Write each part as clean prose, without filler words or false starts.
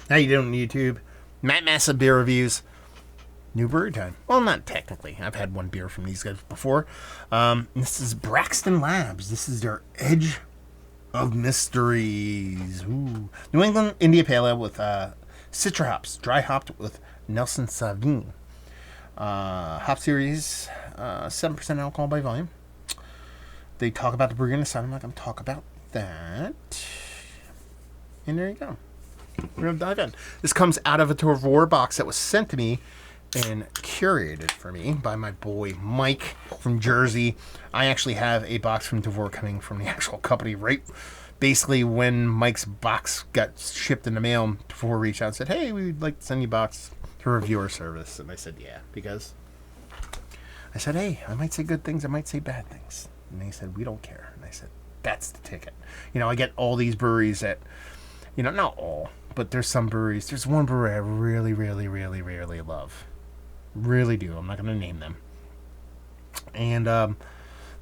How you doing, YouTube? Matt Massa Beer Reviews. New brewery time. Well, not technically. I've had one beer from these guys before. This is Braxton Labs. This is their Edge of Mysteries. Ooh. New England India Pale Ale with Citra hops, dry hopped with Nelson Sauvin. Hop series, 7% alcohol by volume. They talk about the brewery in the side. I'm not going to talk about that. And there you go. We're going to dive in. This comes out of a Tavour box that was sent to me and curated for me by my boy Mike from Jersey. I actually have a box from Tavour coming from the actual company right basically when Mike's box got shipped in the mail. Tavour reached out and said, hey, we'd like to send you a box to reviewer service. And I said, yeah, because I said, hey, I might say good things, I might say bad things. And they said, we don't care. And I said, that's the ticket. You know, I get all these breweries that, you know, not all, but there's some breweries. There's one brewery I really, really, really, really love. Really do. I'm not going to name them. And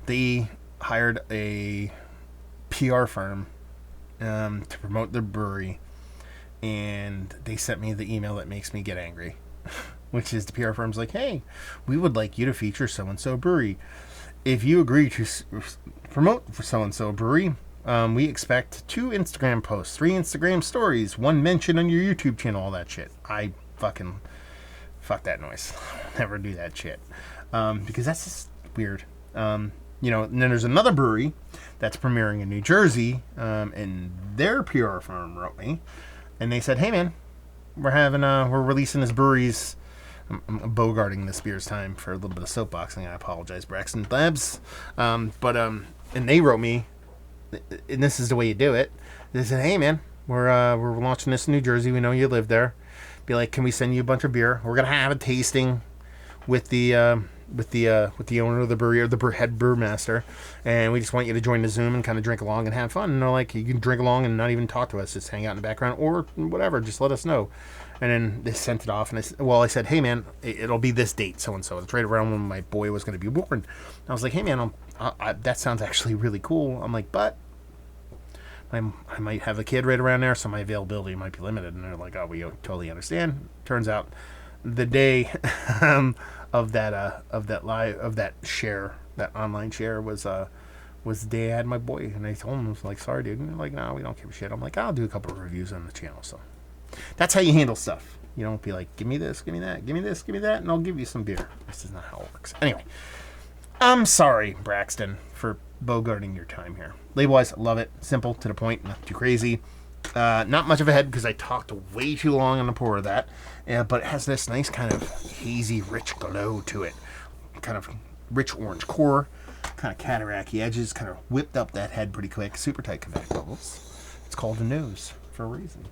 they hired a PR firm to promote their brewery. And they sent me the email that makes me get angry. Which is the PR firm's like, hey, we would like you to feature so-and-so brewery. If you agree to promote for so-and-so brewery, we expect 2 Instagram posts, 3 Instagram stories, 1 mention on your YouTube channel, all that shit. I fucking fuck that noise. Never do that shit. Because that's just weird. You know, and then there's another brewery that's premiering in New Jersey, and their PR firm wrote me, and they said, hey man, we're releasing this brewery's, I'm bogarting this beer's time for a little bit of soapboxing. I apologize, Braxton Labs. And they wrote me, and this is the way you do it. They said, hey man, we're launching this in New Jersey. We know you live there. Be like, can we send you a bunch of beer? We're gonna have a tasting with the owner of the brewery, or the head brewmaster, and we just want you to join the Zoom and kind of drink along and have fun. And they're like, you can drink along and not even talk to us, just hang out in the background or whatever. Just let us know. And then they sent it off, and I said, hey man, it'll be this date, so and so. It's right around when my boy was going to be born. And I was like, hey man, that sounds actually really cool. I'm like, but I might have a kid right around there, so my availability might be limited. And they're like, oh, we totally understand. Turns out, the day of that online share was the day I had my boy, and I told him, I was like, sorry dude, and they're like, no, we don't give a shit. I'm like, I'll do a couple of reviews on the channel. So that's how you handle stuff. You don't be like, give me this, give me that, give me this, give me that, and I'll give you some beer. This is not how it works. Anyway, I'm sorry, Braxton, for bogarting your time here. Label-wise, love it. Simple, to the point, not too crazy. Not much of a head because I talked way too long on the pour of that. But it has this nice kind of hazy, rich glow to it. Kind of rich orange core, kind of cataracty edges, kind of whipped up that head pretty quick. Super tight connect bubbles. It's called a nose for a reason.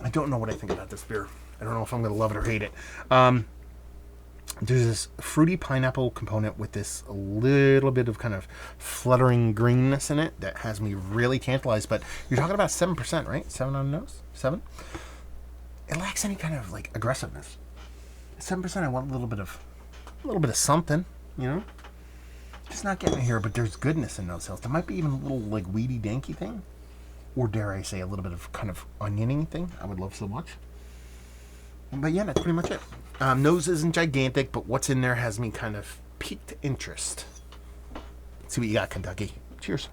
I don't know what I think about this beer. I don't know if I'm going to love it or hate it. There's this fruity pineapple component with this little bit of kind of fluttering greenness in it that has me really tantalized. But you're talking about 7%, right? 7 on the nose? 7? It lacks any kind of like aggressiveness. 7%, I want a little bit of something, you know? Just not getting it here, but there's goodness in those cells. There might be even a little like weedy danky thing. Or dare I say a little bit of kind of oniony thing. I would love so much. But yeah, that's pretty much it. Nose isn't gigantic, but what's in there has me kind of piqued interest. Let's see what you got, Kentucky. Cheers.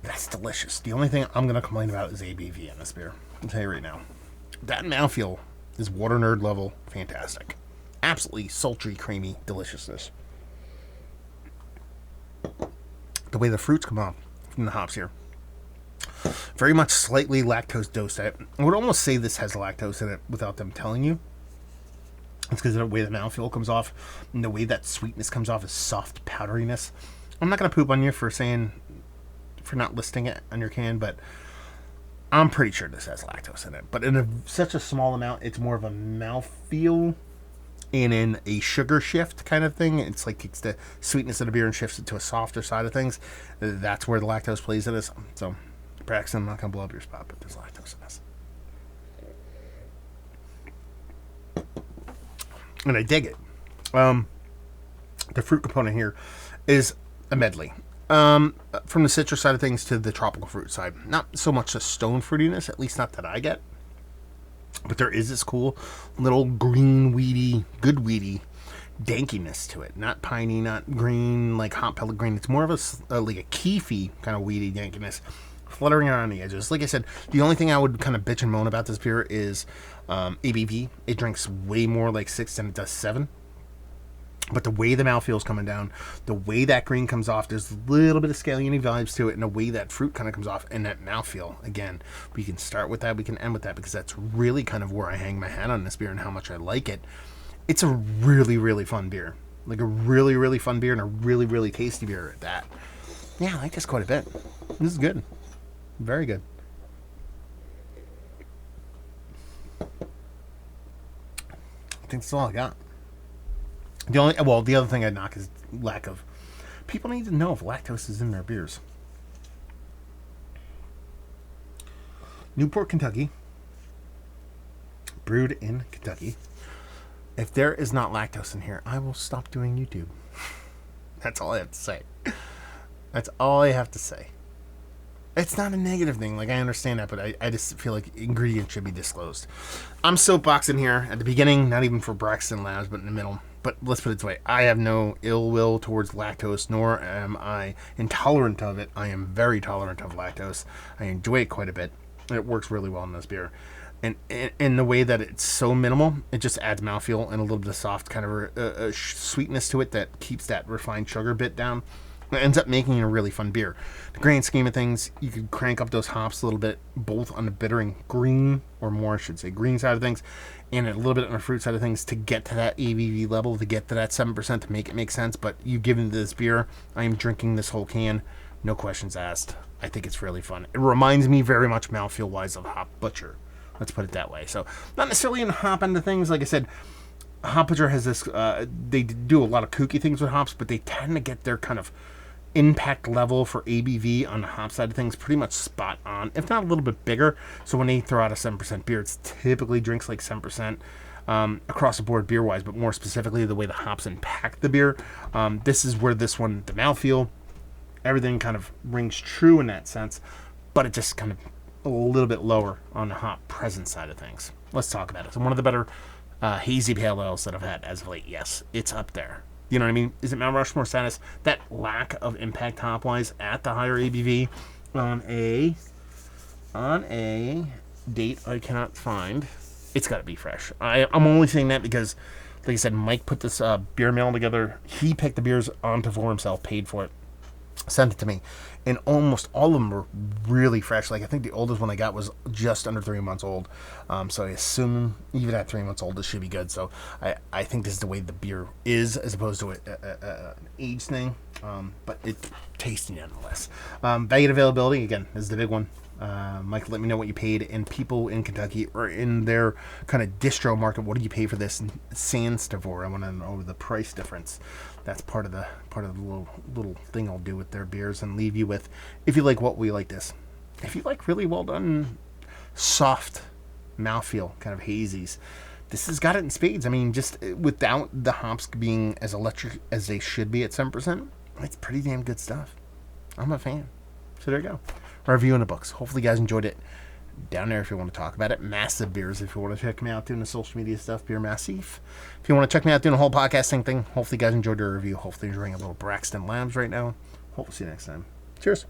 That's delicious. The only thing I'm going to complain about is ABV in this beer. I'll tell you right now. That mouthfeel is water nerd level fantastic. Absolutely sultry, creamy deliciousness. The way the fruits come off from the hops here. Very much slightly lactose dosed. I would almost say this has lactose in it without them telling you. It's because of the way the mouthfeel comes off and the way that sweetness comes off is soft powderiness. I'm not going to poop on you for not listing it on your can, but I'm pretty sure this has lactose in it. But in such a small amount, it's more of a mouthfeel and in a sugar shift kind of thing. It's like takes the sweetness of the beer and shifts it to a softer side of things. That's where the lactose plays in this. So, Braxton, I'm not going to blow up your spot, but there's lactose in this. and I dig it. The fruit component here is a medley. From the citrus side of things to the tropical fruit side. Not so much the stone fruitiness, at least not that I get. But there is this cool little green, weedy, good weedy dankiness to it. Not piney, not green, like hot pellet green. It's more of like a keefy kind of weedy dankiness fluttering around the edges. Like I said, the only thing I would kind of bitch and moan about this beer is ABV. It drinks way more like 6 than it does 7. But the way the mouthfeel is coming down, the way that green comes off, there's a little bit of scalliony vibes to it, and the way that fruit kind of comes off, and that mouthfeel, again, we can start with that, we can end with that, because that's really kind of where I hang my hat on this beer and how much I like it. It's a really, really fun beer. Like a really, really fun beer and a really, really tasty beer at that. Yeah, I like this quite a bit. This is good. Very good. I think that's all I got. The other thing I'd knock is lack of... People need to know if lactose is in their beers. Newport, Kentucky. Brewed in Kentucky. If there is not lactose in here, I will stop doing YouTube. That's all I have to say. That's all I have to say. It's not a negative thing. Like, I understand that, but I just feel like ingredients should be disclosed. I'm soapboxing here at the beginning, not even for Braxton Labs, but in the middle. But let's put it this way. I have no ill will towards lactose, nor am I intolerant of it. I am very tolerant of lactose. I enjoy it quite a bit. It works really well in this beer. And in the way that it's so minimal, it just adds mouthfeel and a little bit of soft kind of a sweetness to it that keeps that refined sugar bit down. It ends up making a really fun beer. The grand scheme of things, you could crank up those hops a little bit, both on the bittering green, or more I should say, green side of things, and a little bit on the fruit side of things to get to that ABV level, to get to that 7% to make it make sense. But you given this beer, I am drinking this whole can, no questions asked. I think it's really fun. It reminds me very much mouthfeel-wise of Hop Butcher. Let's put it that way. So, not necessarily in the hop end of things. Like I said, Hop Butcher has this, they do a lot of kooky things with hops, but they tend to get their kind of impact level for ABV on the hop side of things pretty much spot on, if not a little bit bigger. So when they throw out a 7% beer, it's typically drinks like 7% across the board beer wise, but more specifically the way the hops impact the beer. This is where this one, the mouthfeel, everything kind of rings true in that sense, but it just kind of a little bit lower on the hop present side of things. Let's talk about it. So one of the better hazy pale ales that I've had as of late. Yes, it's up there. You know what I mean? Is it Mount Rushmore status? That lack of impact hop-wise at the higher ABV on a date I cannot find. It's got to be fresh. I'm only saying that because, like I said, Mike put this beer mail together. He picked the beers onto for himself, paid for it, sent it to me, and almost all of them were really fresh. Like, I think the oldest one I got was just under 3 months old, so I assume even at 3 months old this should be good. So I think this is the way the beer is, as opposed to an age thing, but it's tasty nonetheless. Value availability, again, is the big one. Mike, let me know what you paid, and people in Kentucky or in their kind of distro market, what do you pay for this Sanstavor? I want to know the price difference. That's part of the little thing I'll do with their beers, and leave you with, if you like what we like this. If you like really well done, soft mouthfeel kind of hazies, this has got it in spades. I mean, just without the hops being as electric as they should be at 7%, it's pretty damn good stuff. I'm a fan. So there you go. Review in the books. Hopefully you guys enjoyed it. Down there if you want to talk about it. Massive Beers if you want to check me out doing the social media stuff. Beer Massif. If you want to check me out doing the whole podcasting thing. Hopefully you guys enjoyed the review. Hopefully you're enjoying a little Braxton Labs right now. Hope to see you next time. Cheers.